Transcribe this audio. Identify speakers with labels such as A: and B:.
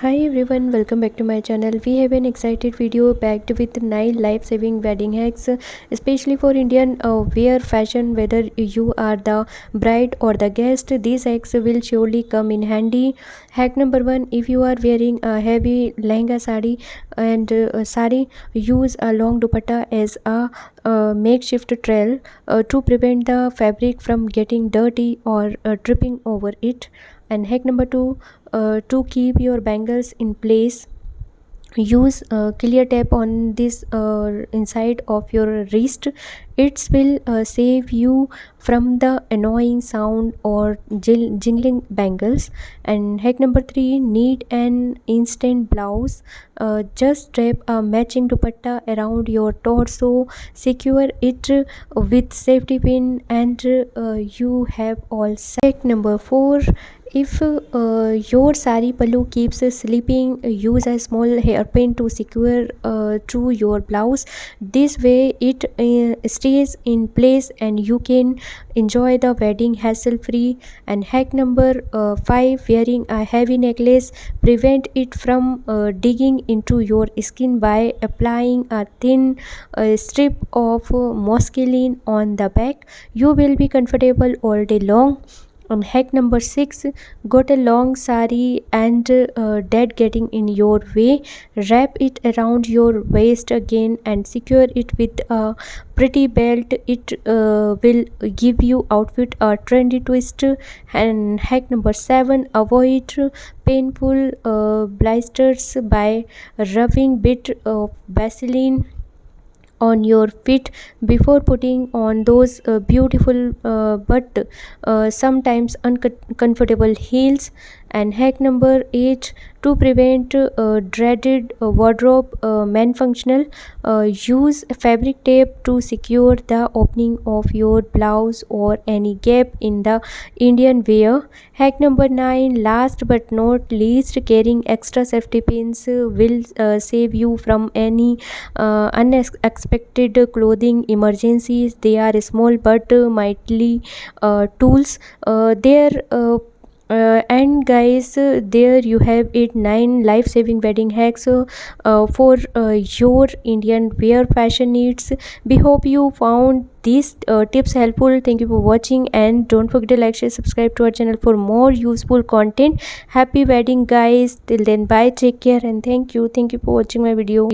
A: Hi everyone, welcome back to my channel. We have an excited video packed with 9 life-saving wedding hacks, especially for Indian wear fashion. Whether you are the bride or the guest, these hacks will surely come in handy. Hack number 1: if you are wearing a heavy lehenga sari, use a long dupatta as a makeshift trail to prevent the fabric from getting dirty or dripping over it. And hack number 2: to keep your bangles in place, use clear tape on this inside of your wrist. It will save you from the annoying sound or jingling bangles. And hack number 3: need an instant blouse. Just strap a matching dupatta around your torso, secure it with safety pin, and you have all set. Hack number 4: if your sari pallu keeps slipping, use a small hairpin to secure to your blouse. This way it stays in place and you can enjoy the wedding hassle free. And hack number 5: wearing a heavy necklace, prevent it from digging into your skin by applying a thin strip of masculine on the back. You will be comfortable all day long. And hack number 6: got a long sari and dead getting in your way, wrap it around your waist again and secure it with a pretty belt. It will give you outfit a trendy twist. And hack number 7: avoid painful blisters by rubbing bit of Vaseline on your feet before putting on those beautiful but sometimes uncomfortable heels. And hack number 8: to prevent dreaded wardrobe malfunctional, use fabric tape to secure the opening of your blouse or any gap in the Indian wear. Hack number 9: last but not least, carrying extra safety pins will save you from any unexpected clothing emergencies. They are small but mighty tools. There and guys, there you have it, 9 life-saving wedding hacks for your Indian wear fashion needs. We hope you found these tips helpful. Thank you for watching, and don't forget to like, share, subscribe to our channel for more useful content. Happy wedding guys. Till then, bye, take care, and thank you for watching my video.